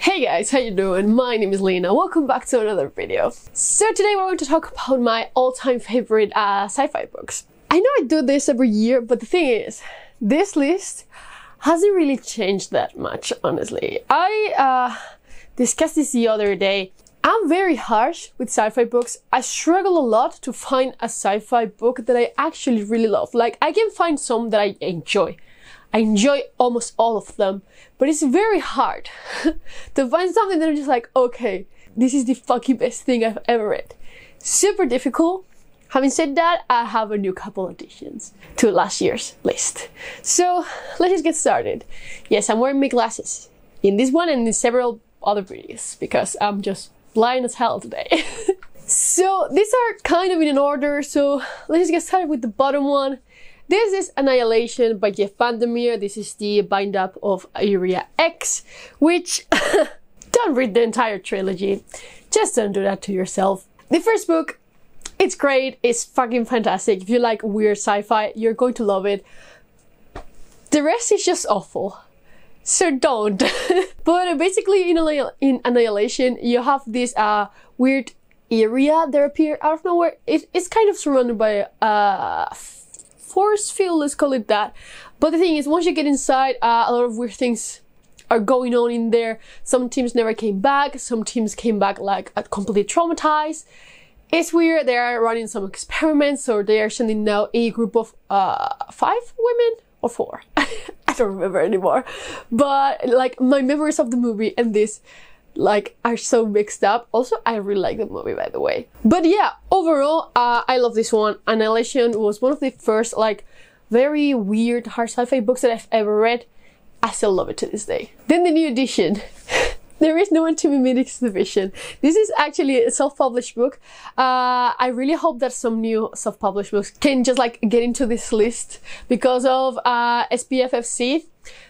Hey guys, how you doing? My name is Lena. Welcome back to another video. So today we're going to talk about my all-time favorite sci-fi books. I know I do this every year, but the thing is, this list hasn't really changed that much, honestly. I discussed this the other day. I'm very harsh with sci-fi books. I struggle a lot to find a sci-fi book that I actually really love. Like, I can find some that I enjoy. I enjoy almost all of them, but it's very hard to find something that I'm just like, okay, this is the fucking best thing I've ever read. Super difficult. Having said that, I have a new couple additions to last year's list. So let's just get started. Yes, I'm wearing my glasses in this one and in several other videos because I'm just blind as hell today. So these are kind of in an order, so let's just get started with the bottom one. This is Annihilation by Vandermeer. This is the bind-up of Area X, which don't read the entire trilogy. Just don't do that to yourself. The first book, it's great. It's fucking fantastic. If you like weird sci-fi, you're going to love it. The rest is just awful. So don't. But basically in Annihilation, you have this weird area that appears out of nowhere. It's kind of surrounded by force field, let's call it that. But the thing is, once you get inside, a lot of weird things are going on in there. Some teams never came back. Some teams came back like completely traumatized. It's weird. They are running some experiments, or they are sending now a group of 5 women or 4. I don't remember anymore. But like, my memories of the movie and this like are so mixed up. Also, I really like the movie, by the way. But yeah, overall, I love this one. Annihilation was one of the first like very weird hard sci-fi books that I've ever read. I still love it to this day. Then the new edition. There is no antimemetics division. This is actually a self-published book. I really hope that some new self-published books can just like get into this list because of SPFFC.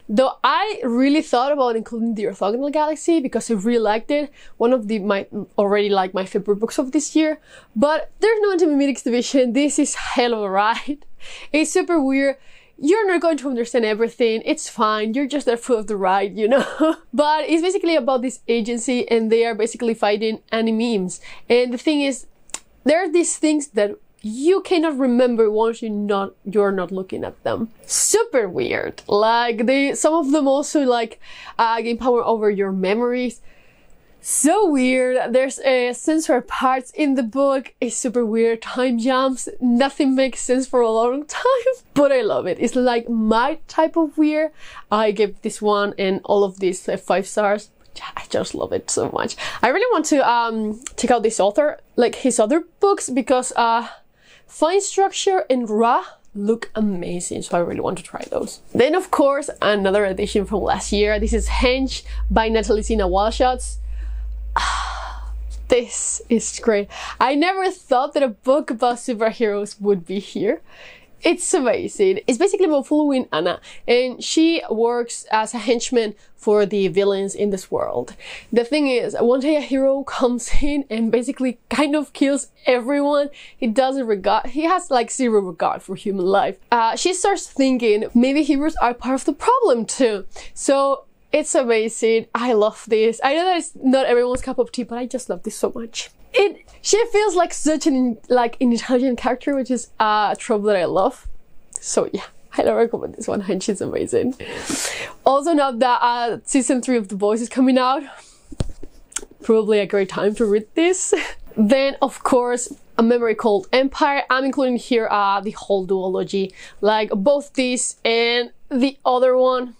Though I really thought about including the Orthogonal Galaxy because I really liked it. One of my favorite books of this year. But there's no antimemetics division. This is hell of a ride. It's super weird. You're not going to understand everything. It's fine. You're just there for the ride, you know? But it's basically about this agency and they are basically fighting animemes. And the thing is, there are these things that you cannot remember once you're not looking at them. Super weird. Like some of them also like gain power over your memories. So weird. There's censored parts in the book. It's super weird. Time jumps. Nothing makes sense for a long time. But I love it. It's like my type of weird. I give this one and all of these 5 stars. I just love it so much. I really want to check out this author, like his other books, because Fine Structure and Ra look amazing, so I really want to try those. Then of course, another edition from last year. This is Hench by Natalie Walshots. This is great. I never thought that a book about superheroes would be here. It's amazing. It's basically about following Anna, and she works as a henchman for the villains in this world. The thing is, one day a hero comes in and basically kind of kills everyone. He has like zero regard for human life. She starts thinking maybe heroes are part of the problem too. So it's amazing. I love this. I know that it's not everyone's cup of tea, but I just love this so much. She feels like such an intelligent character, which is a trope that I love. So yeah, I recommend this one. Hench is amazing. Also, now that season 3 of The Boys is coming out, probably a great time to read this. Then of course, a memory called Empire. I'm including here the whole duology, like both this and the other one.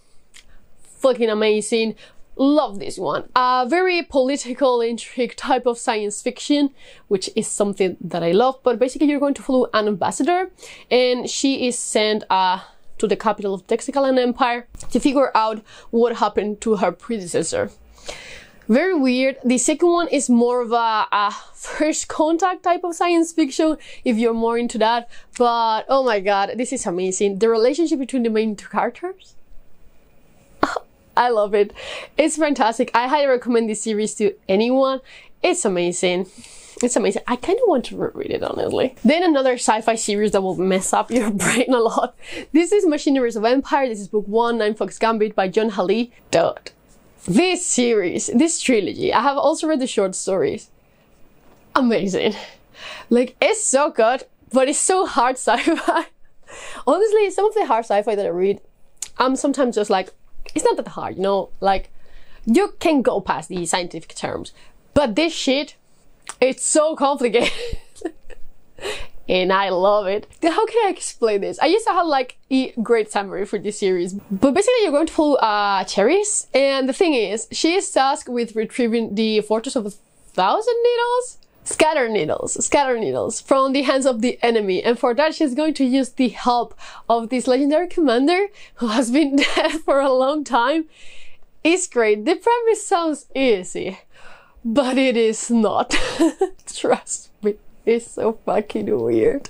Fucking amazing. Love this one. A very political intrigue type of science fiction, which is something that I love. But basically you're going to follow an ambassador, and she is sent to the capital of Teixcalaan Empire to figure out what happened to her predecessor. Very weird. The second one is more of a first contact type of science fiction, if you're more into that. But oh my god, this is amazing. The relationship between the main 2 characters, I love it. It's fantastic. I highly recommend this series to anyone. It's amazing. It's amazing. I kind of want to reread it, honestly. Then another sci-fi series that will mess up your brain a lot. This is Machineries of Empire. This is book 1, 9 Fox Gambit by John Halley. Dude, This series, this trilogy, I have also read the short stories. Amazing. Like, it's so good, but it's so hard sci-fi. Honestly, some of the hard sci-fi that I read, I'm sometimes just like, it's not that hard, you know? Like, you can go past the scientific terms. But this shit, it's so complicated. And I love it. How can I explain this? I used to have like a great summary for this series. But basically you're going to follow Cherries. And the thing is, she is tasked with retrieving the Fortress of 1,000 Needles? Scatter needles from the hands of the enemy. And for that she's going to use the help of this legendary commander who has been dead for a long time. It's great. The premise sounds easy, but it is not. Trust me. It's so fucking weird.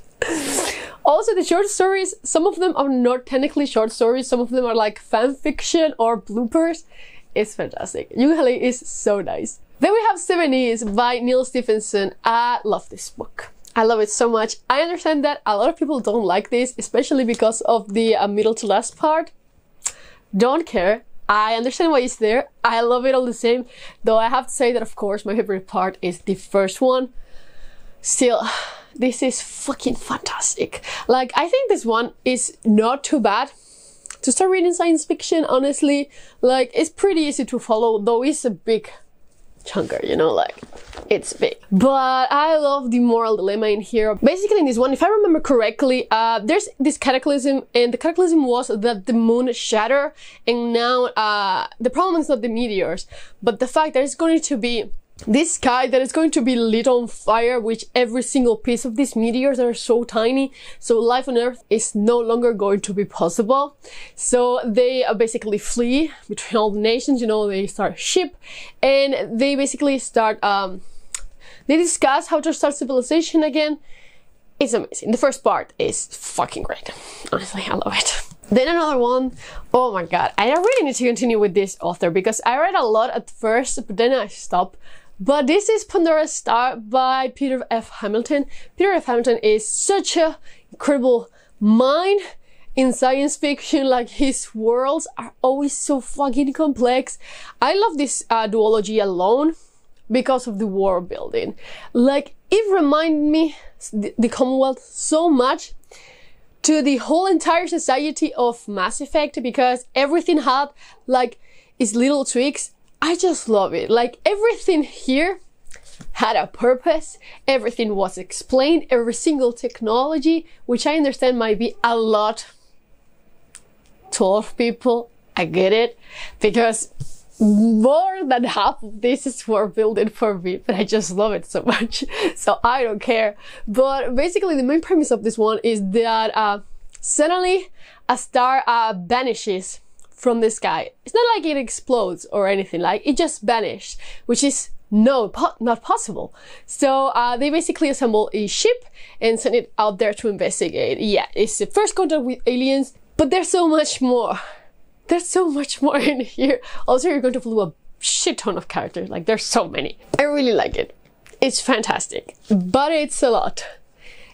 Also, the short stories, some of them are not technically short stories, some of them are like fan fiction or bloopers. It's fantastic. Usually is so nice. Then we have Seveneves by Neil Stephenson. I love this book. I love it so much. I understand that a lot of people don't like this, especially because of the middle to last part. Don't care. I understand why it's there. I love it all the same. Though I have to say that, of course, my favorite part is the first one. Still, this is fucking fantastic. Like, I think this one is not too bad to start reading science fiction, honestly. Like, it's pretty easy to follow, though it's a big chunker, you know, like, it's big. But I love the moral dilemma in here. Basically, in this one, if I remember correctly, there's this cataclysm, and the cataclysm was that the moon shattered, and now the problem is not the meteors, but the fact that it's going to be this sky that is going to be lit on fire, which every single piece of these meteors are so tiny, so life on Earth is no longer going to be possible. So they basically flee between all the nations, you know, they start a ship, and they basically start, they discuss how to start civilization again. It's amazing. The first part is fucking great. Honestly, I love it. Then another one, oh my god, I really need to continue with this author because I read a lot at first, but then I stopped. But this is Pandora's Star by Peter F. Hamilton. Peter F. Hamilton is such an incredible mind in science fiction. Like, his worlds are always so fucking complex. I love this duology alone because of the world building. Like, it reminded me, the Commonwealth, so much to the whole entire society of Mass Effect, because everything had like its little tweaks. I just love it. Like, everything here had a purpose, everything was explained, every single technology, which I understand might be a lot to a lot of people. I get it, because more than half of this is world building for me, but I just love it so much, so I don't care. But basically the main premise of this one is that suddenly a star vanishes from the sky. It's not like it explodes or anything, like it just vanished, which is not possible. So they basically assemble a ship and send it out there to investigate. Yeah, it's the first contact with aliens, but there's so much more. There's so much more in here. Also, you're going to follow a shit ton of characters. Like, there's so many. I really like it. It's fantastic, but it's a lot.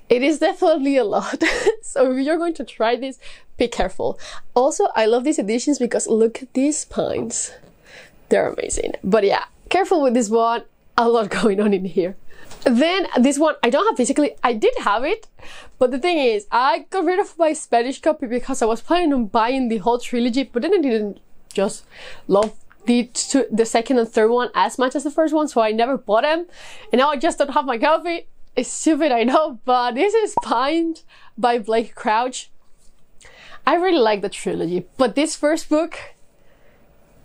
It is definitely a lot. So if you're going to try this, be careful. Also, I love these editions because look at these spines. They're amazing. But yeah, careful with this one. A lot going on in here. Then this one, I don't have physically. I did have it, but the thing is, I got rid of my Spanish copy because I was planning on buying the whole trilogy, but then I didn't just love the second and third one as much as the first one, so I never bought them, and now I just don't have my copy. It's stupid, I know, but this is Spined by Blake Crouch. I really like the trilogy, but this first book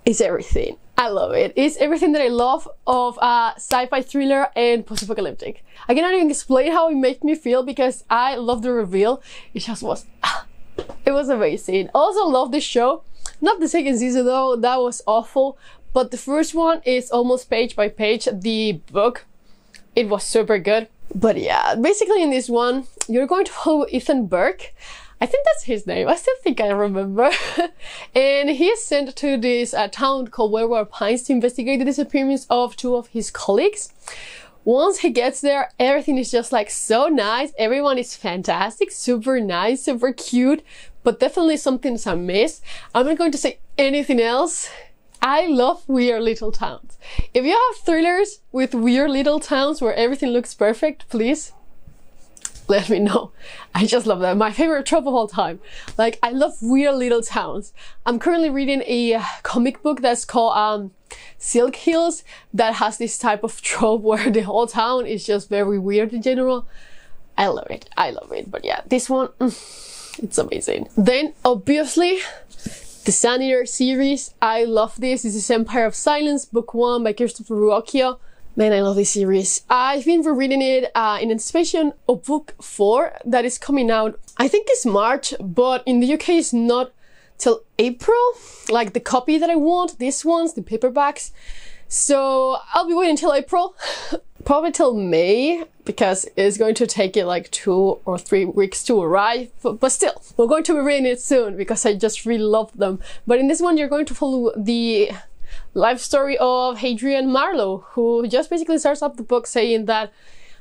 is everything. I love it. It's everything that I love of sci-fi thriller and post-apocalyptic. I cannot even explain how it made me feel because I love the reveal. It just was, it was amazing. Also love this show. Not the second season though, that was awful. But the first one is almost page by page. The book, it was super good. But yeah, basically in this one, you're going to follow Ethan Burke. I think that's his name. I still think I remember. And he is sent to this town called Wellwell Pines to investigate the disappearance of two of his colleagues. Once he gets there, everything is just like so nice. Everyone is fantastic, super nice, super cute, but definitely something's amiss. I'm not going to say anything else. I love weird little towns. If you have thrillers with weird little towns where everything looks perfect, please let me know. I just love that. My favorite trope of all time. Like, I love weird little towns. I'm currently reading a comic book that's called Silk Hills, that has this type of trope where the whole town is just very weird in general. I love it. I love it. But yeah, this one, it's amazing. Then, obviously, the Sanity series. I love this. This is Empire of Silence, book 1 by Christopher Rocchio. Man, I love this series. I've been rereading it in anticipation of book 4 that is coming out. I think it's March, but in the UK it's not till April. Like the copy that I want, these ones, the paperbacks. So I'll be waiting till April. Probably till May, because it's going to take it like 2 or 3 weeks to arrive. But still, we're going to be reading it soon because I just really love them. But in this one, you're going to follow the life story of Hadrian Marlowe, who just basically starts off the book saying that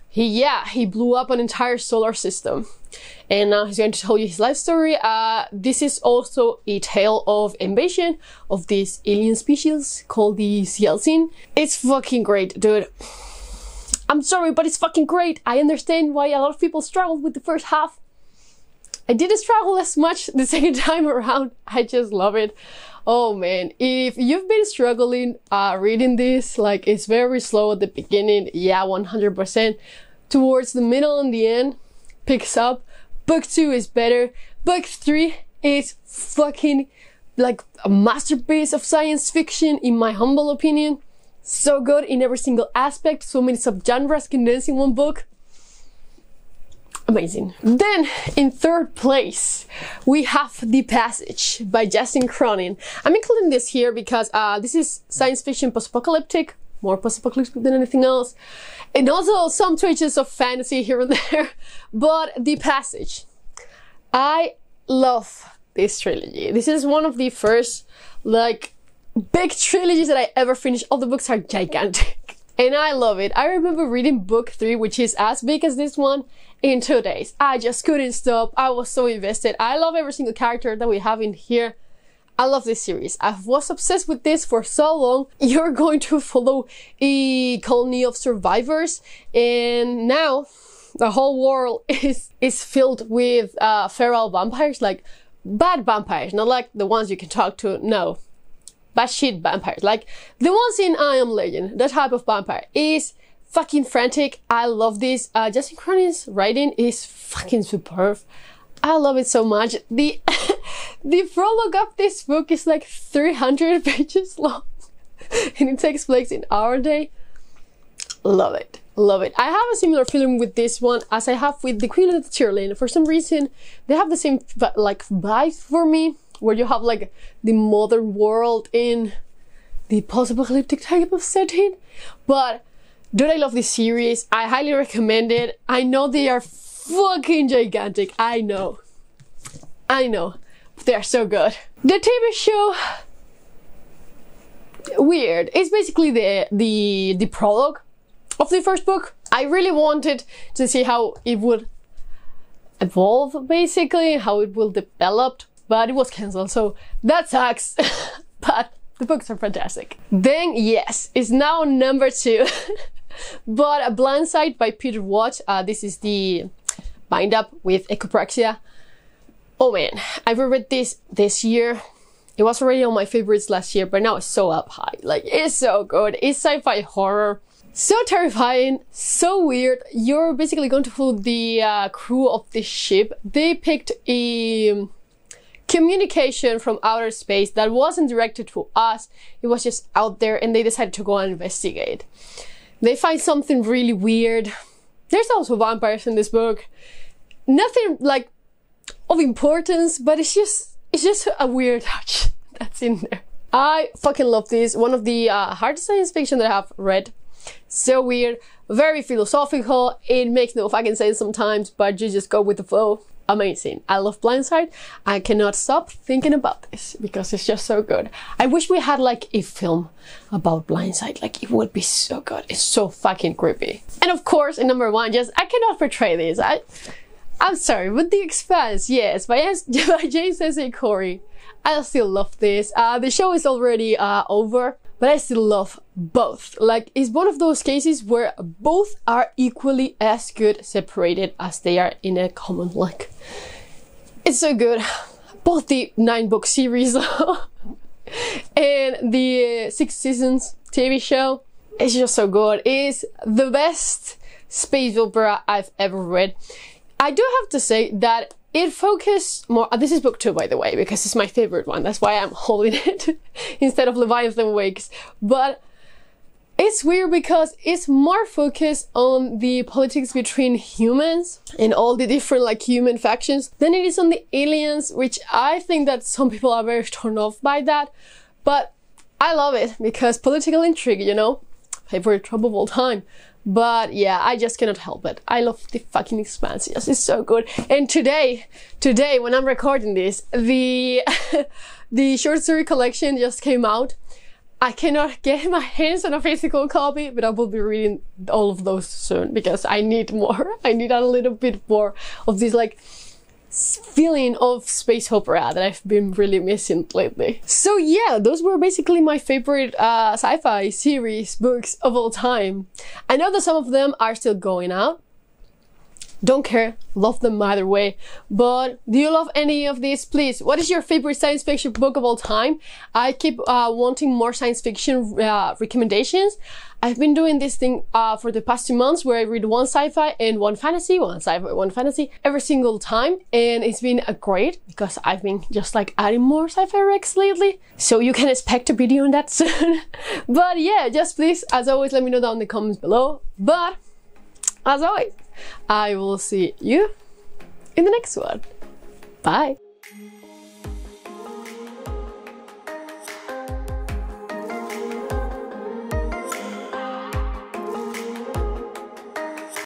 he blew up an entire solar system. And now he's going to tell you his life story. This is also a tale of invasion of this alien species called the Scifi. It's fucking great, dude. I'm sorry, but it's fucking great. I understand why a lot of people struggled with the first half. I didn't struggle as much the second time around. I just love it. Oh man, if you've been struggling reading this, like it's very slow at the beginning, yeah, 100%. Towards the middle and the end, picks up. Book 2 is better. Book 3 is fucking like a masterpiece of science fiction, in my humble opinion. So good in every single aspect, so many subgenres condensed in one book. Amazing. Then, in third place, we have The Passage by Justin Cronin. I'm including this here because this is science fiction post-apocalyptic, more post-apocalyptic than anything else, and also some touches of fantasy here and there. But The Passage, I love this trilogy. This is one of the first, like, big trilogies that I ever finished. All the books are gigantic and I love it. I remember reading book 3, which is as big as this one, in 2 days. I just couldn't stop. I was so invested. I love every single character that we have in here. I love this series. I was obsessed with this for so long. You're going to follow a colony of survivors, and now the whole world is filled with feral vampires, like bad vampires, not like the ones you can talk to, no. Batshit vampires, like the ones in I Am Legend. That type of vampire is fucking frantic. I love this. Justin Cronin's writing is fucking superb. I love it so much. The prologue of this book is like 300 pages long and it takes place in our day. Love it. Love it. I have a similar feeling with this one as I have with The Queen of the Tyrlane. For some reason, they have the same like vibe for me, where you have like the modern world in the post-apocalyptic type of setting. But dude, I love this series. I highly recommend it. I know they are fucking gigantic. I know. But they are so good. The TV show, weird. It's basically the prologue of the first book. I really wanted to see how it would evolve, basically, how it will develop. But it was cancelled, so that sucks. But the books are fantastic. Then, yes, it's now number 2. But Blindsight by Peter Watts. This is the bind-up with echopraxia. Oh man, I reread this year. It was already on my favorites last year, but now it's so up high. Like, it's so good. It's sci-fi horror. So terrifying, so weird. You're basically going to follow the crew of this ship. They picked a communication from outer space that wasn't directed to us. It was just out there, and they decided to go and investigate. They find something really weird. There's also vampires in this book. Nothing like of importance, but it's just a weird touch that's in there. I fucking love this. One of the hardest science fiction that I have read. So weird, very philosophical. It makes no fucking sense sometimes, but you just go with the flow. Amazing. I love Blindsight. I cannot stop thinking about this because it's just so good. I wish we had like a film about Blindsight. Like, it would be so good. It's so fucking creepy. And of course, in number 1, just I cannot portray this. I'm sorry, but The Expanse, yes, by James S. A. Corey. I still love this. The show is already over, but I still love both. Like, it's one of those cases where both are equally as good separated as they are in a common link. It's so good. Both the 9-book series and the 6 seasons TV show. It's just so good. It's the best space opera I've ever read. I do have to say that it focused more, this is book 2 by the way, because it's my favorite one, that's why I'm holding it instead of Leviathan Wakes. But it's weird because it's more focused on the politics between humans and all the different like human factions than it is on the aliens, which I think that some people are very turned off by that. But I love it because political intrigue, you know, favorite trope of all time. But yeah, I just cannot help it. I love the fucking Expanse. Yes, it's so good. And today when I'm recording this, the the short story collection just came out. I cannot get my hands on a physical copy, but I will be reading all of those soon because I need more. I need a little bit more of this like feeling of space opera that I've been really missing lately. So yeah, those were basically my favorite sci-fi series books of all time. I know that some of them are still going out. Don't care, love them either way. But do you love any of these? Please, what is your favorite science fiction book of all time? I keep wanting more science fiction recommendations. I've been doing this thing for the past 2 months where I read one sci-fi and one fantasy, one sci-fi, one fantasy every single time. And it's been great because I've been just like adding more sci-fi recs lately. So you can expect a video on that soon. But yeah, just please, as always, let me know down in the comments below. But as always, I will see you in the next one. Bye.